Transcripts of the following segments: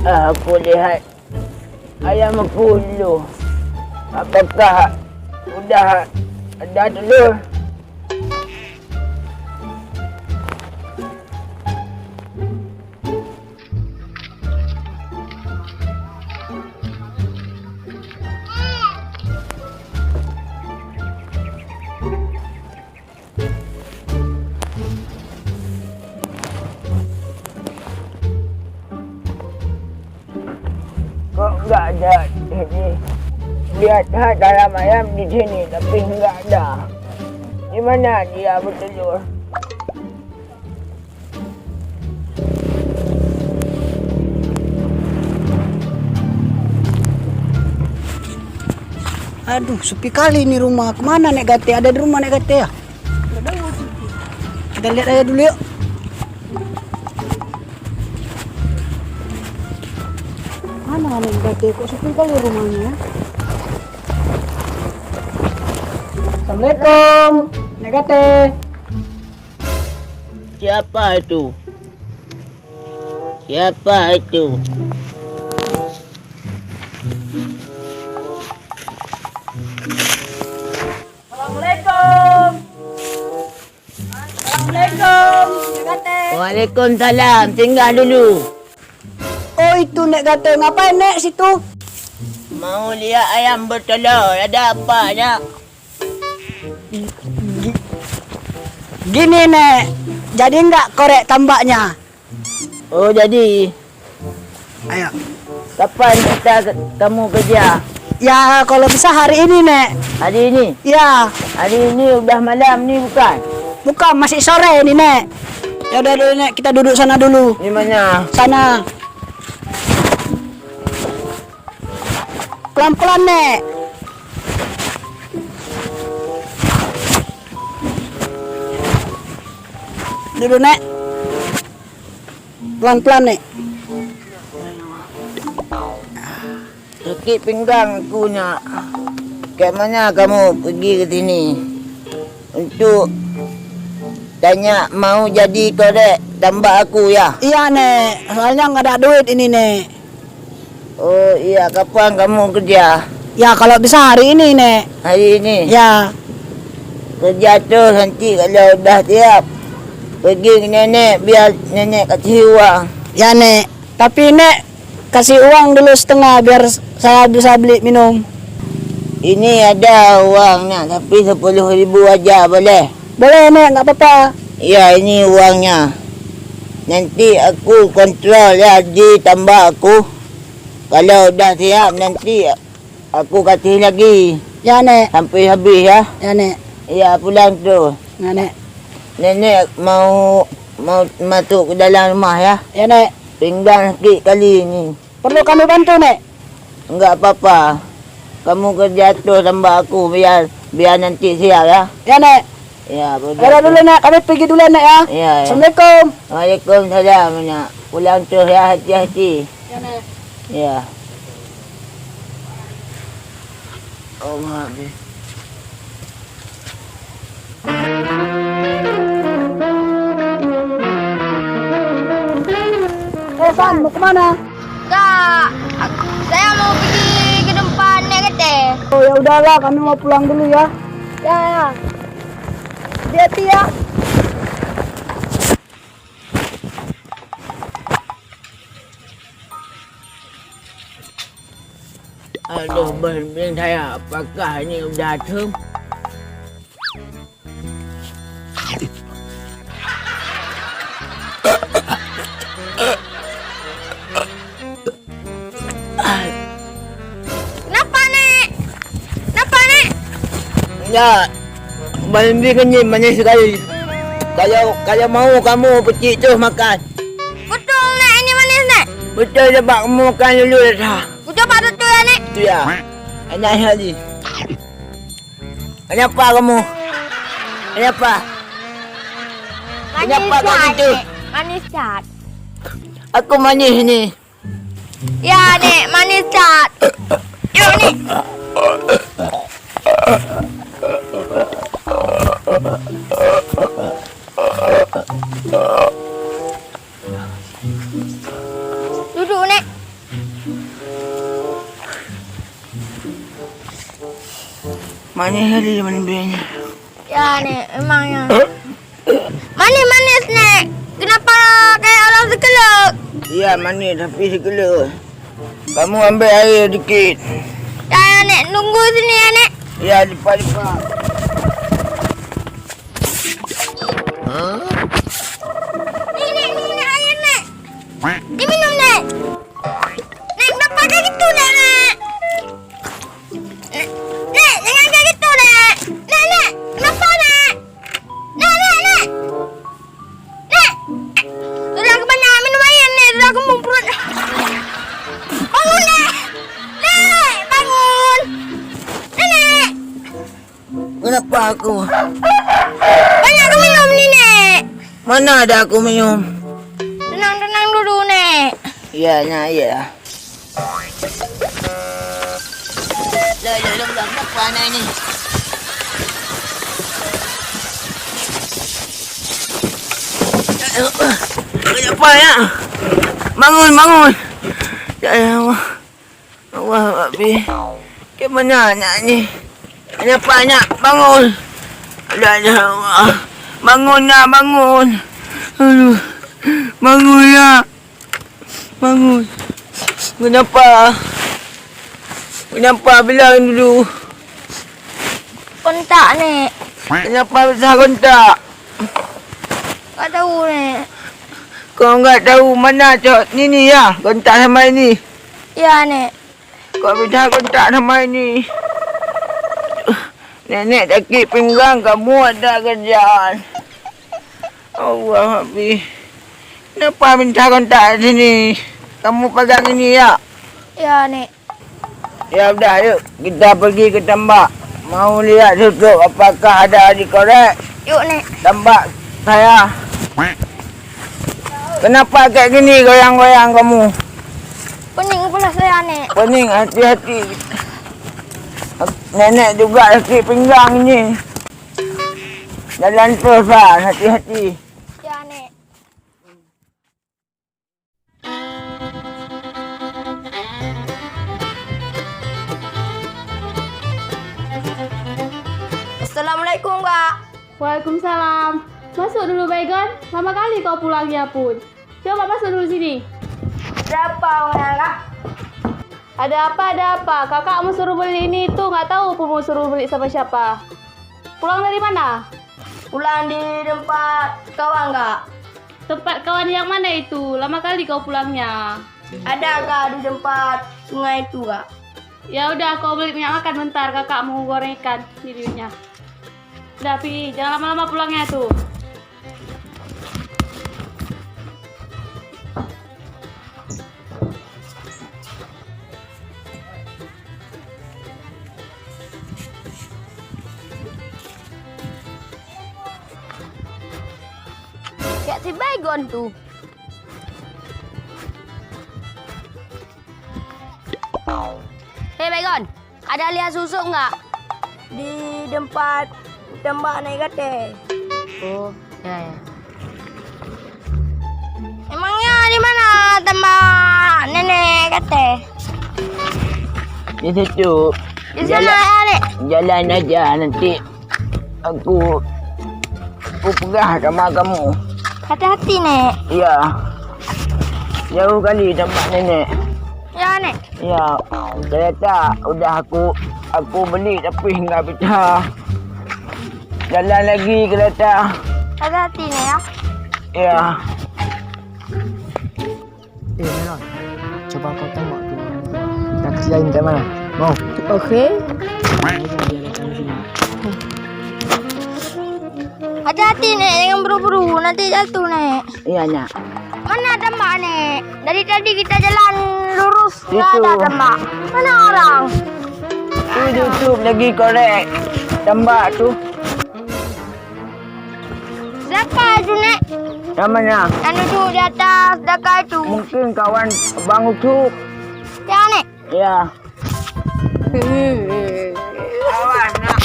Aku lihat ayam puluh. Apakah sudah ada telur? Kok enggak ada ini? Lihat dalam ayam di sini, tapi enggak ada. Di mana dia bertelur? Aduh, sepi kali ini rumah. Kemana Nek Gate? Ada di rumah Nek Gate ya? Kita lihat aja dulu yuk. Mana Nek Gate? Kok sepi kali rumahnya? Assalamualaikum, Nek Gate. Siapa itu? Siapa itu? Assalamualaikum. Assalamualaikum, Nek Gate. Waalaikumsalam. Singgah dulu. Oh itu Nek Gate, ngapain Nek situ? Mau lihat ayam bertelur. Ada apa nak? Gini Nek, jadi nggak korek tambaknya? Oh jadi. Ayo. Kapan kamu kerja? Ya kalau bisa hari ini Nek. Hari ini? Ya, Hari ini udah malam ni bukan? bukan masih sore ini Nek. Ya udah dulu Nek, kita duduk sana dulu. Di mana? Sana. Pelan-pelan Nek. Duduk Nek. Pelan-pelan Nek. Sakit pinggang aku nak. Ke mana kamu pergi ke sini? Untuk tanya mau jadi korek tambah aku ya? Iya Nek, soalnya nggak ada duit ini Nek. Oh iya, kapan kamu kerja? Ya kalau bisa hari ini Nek. Hari ini? Ya, Kerja tu nanti kalau dah siap pergi ke nenek biar nenek kasih uang. ya Nek. Tapi Nek kasih uang dulu setengah biar saya bisa beli minum. Ini ada uangnya tapi 10.000 aja boleh? Boleh Nek, nggak apa-apa. Ya ini uangnya. Nanti aku kontrol ya ditambah aku. Kalau dah siap nanti aku kasih lagi Ya Nek, sampai habis ya. ya Nek, Ya pulang tu. ya Nek, Nenek mau masuk ke dalam rumah ya. ya Nek. Pinggang sakit kali ni. Perlu kami bantu Nek? Enggak apa-apa. Kamu kerja tu tambah aku biar nanti siap ya. Ya Nek. Ya boleh. Ya udah dulu Nek, kami pergi dulu Nek ya. Ya, ya. Assalamualaikum. Waalaikumsalam nak. Pulang tu ya hati-hati. Ya Nek. Ya. Oh habis. San, mau kemana? Kak, saya mau pergi ke depan Nek Gate. Oh ya udahlah, kami mau pulang dulu ya. Ya, ya. Hati-hati ya. Aduh, ben saya apakah ini udah thơm? Kenapa Nek? Kenapa Nek? Ya, Balbi kenyim manis sekali. Kalau mau kamu pecik terus makan. Betul Nek, ini manis Nek. Betul sebab kamu makan dulu dah. Ku coba betul ya Nek. Tu ya. Enak sekali. Kenapa kamu? Kenapa? Kenapa kau gitu? manis cat. Aku manis ni. Ya, Nek, manis cat. Yuk, Nek. Duduk, Nek. Manis kali mana biarnya. Ya, Nek, emangnya. Manis-manis, Nek. Kenapa kayak orang sekeluk? Ya manis tapi segala. Kamu ambil air dikit. Ya, Nek, nunggu sini ya, Nek. Ya lipat-lipat. Nek, minum air, Nek. Diminum, Nek. Nek, kenapa kayak gitu, Nek? Nek, jangan kayak gitu, Nek. Nek, kenapa, Nek? Nek. Nek, sudah kebanyakan minum air, Nek. Sudah kembung perut. Bangun, Nek. Nek, bangun. Nek. Kenapa aku? Banyak aku minum nih, Nek. Mana ada aku minum? Tenang dulu, Nek. Ya, ya. Dah, kenapa anak ini? Kenapa ya? Bangun. Ya Allah. Allah, Abi. Gimana anak ni? Kenapa anak? Bangun. Ya Allah. Bangun. Aduh. Bangun ya. Bangun. Kenapa bilang dulu? Kontak, Nek. Kenapa bisa kontak? Tak tahu, Nek. Kau enggak tahu mana cok ni ya? Kontak sama ini. Ya, Nek. Kau bisa kontak sama ini. Nenek sakit pinggang, kamu ada kerjaan. Allah, Habis. Kenapa minta kontak sini? Kamu pegang ini ya? Ya, Nek. Ya udah, yuk. Kita pergi ke tambak. Mau lihat tutup apakah ada di korek. Yuk, Nek. Tambak saya. Kenapa kayak gini goyang-goyang kamu? Pening pula saya, Nek. Pening, hati-hati. Nenek juga sakit pinggang ni. Jalan terus lah, hati-hati. Ya, Nek. Assalamualaikum, Kak. Waalaikumsalam. Masuk dulu, Baygon. Lama kali kau pulangnya pun. Coba masuk dulu sini. Berapa orang, Kak? Ada apa? Kakak mau suruh beli ini itu, nggak tahu pun mau suruh beli sama siapa. Pulang dari mana? Pulang di tempat kawan, Kak. Tempat kawan yang mana itu? Lama kali kau pulangnya. Ada, Kak, di tempat sungai itu, Kak. Ya udah, kau beli minyak makan bentar. Kakak mau goreng ikan di duitnya. Udah, pergi. Jangan lama-lama pulangnya tuh. Kayak si Baygon tuh. Hei Baygon, ada lihat susu nggak? Di tempat tembak naik kate. Oh, ya. Emangnya di mana tembak nenek kate? Di situ. Di sana ya, Nek. Jalan aja nanti. Aku pegang sama kamu. Hati-hati, Nek. Ya. Jauh kali tempat nenek. Ya, Nek. Ya. Kereta udah aku beli tapi nggak bisa. Jalan lagi kereta. Hati-hati, Nek, ya. Ya. Melon, coba kau tengok tu taksi lain kat mana. Mau? Okey. Hati-hati, Nek. Jangan buru-buru. Nanti jatuh, Nek. Iya, Nak. Mana tembak, Nek? Dari tadi kita jalan lurus. Nggak Itu. ada tembak. Mana orang? Tutup lagi korek. Tambak tu. Siapa itu, Nek? Yang mana? Yang duduk di atas dakar itu. Mungkin kawan Bang Ucuk. Yang ni. Ya. Kawan nak.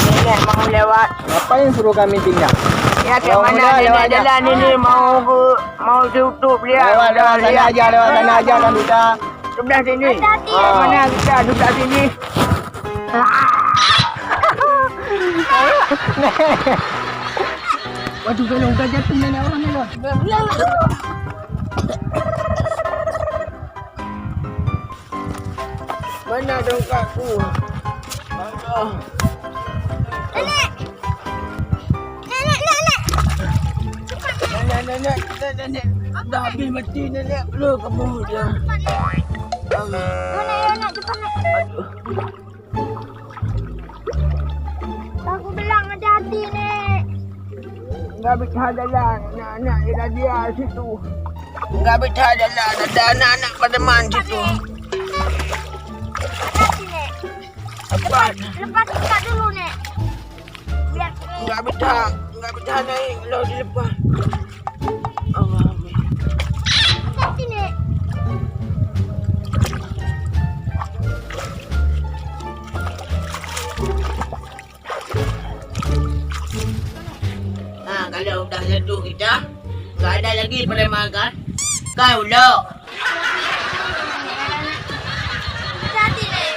Nenek mau lewat. Ngapain suruh kami tinggal? Ya ke Oh, mana dah, nenek lewat dah. jalan ini mau tutup dia. Lewat sana aja, lewat sana aja kan kita. Sebelah sini. Hati-hati. Mana kita duduk sini. Waduh, kalau udah jatuh nenek orang ni lah. Mana dongkakku? Aduh. Nenek. Nenek. Nenek. Dah habis mati nenek. Belum kamu dia. Nenek, cepat nek. Aku bilang hati-hati nek. Enggak bisa jalan. Anak-anak dia situ. Enggak bisa jalan. Ada anak-anak pada man situ. Hati-hati nek. Cepat. Lepas ikat dulu nek. Biar Enggak bisa naik kalau di depan. Allah. hati-hati nek. Nah, kalau udah jatuh kita, enggak ada lagi pada makan. Kau lo. Hati-hati nek.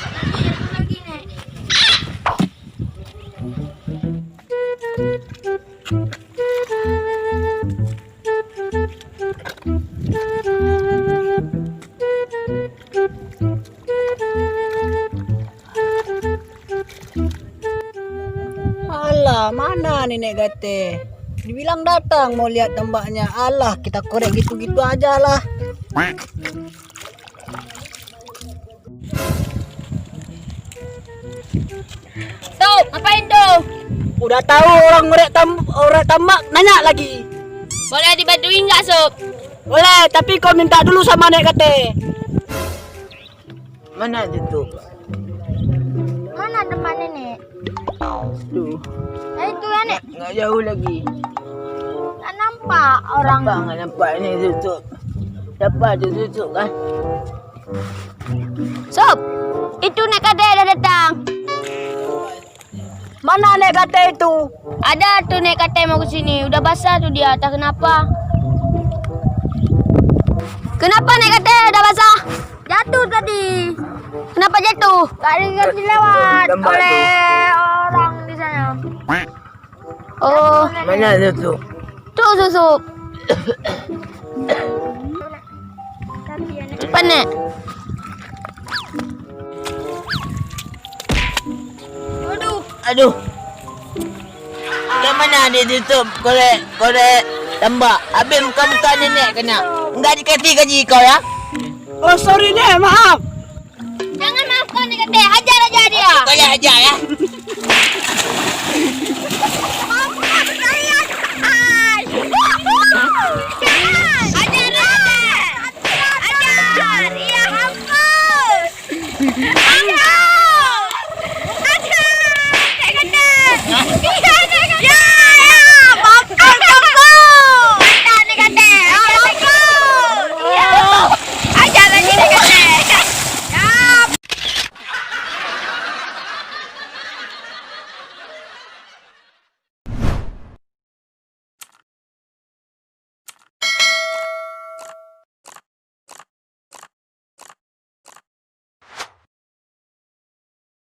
Nanti jatuh lagi nek. Alah, mana nenek kata? Dibilang datang mau lihat tambaknya. Alah, kita korek gitu-gitu aja lah. Tuh, ngapain tuh? Udah tahu orang orang tambak nanya lagi. Boleh dibantuin nggak, Sob? Boleh, tapi kau minta dulu sama nek kata. Mana itu? Mana depan nenek? Tuh, Itu ya nek. enggak jauh lagi. Tak nampak orang. Bang, nampak ni tutup. Dapat tutup kan? Sob, itu nek kadek dah datang. Mana nek kata itu? Ada tuh nek kadek mau ke sini. Udah basah tuh dia, tak kenapa. Kenapa nek kadek udah basah? Jatuh tadi. Kenapa jatuh? Tadi ngerti lewat Gambar oleh orang di sana. Oh, Mana tutup? tuh susuk. Cepat nek. Aduh. Yang mana dia tutup? Korek tambak. Habis muka-muka nenek kena. Enggak dikati gaji kau ya? Oh, sorry nek, maaf. Jangan maafkan nek kadek. Hajar aja dia. Kau yang ajar ya?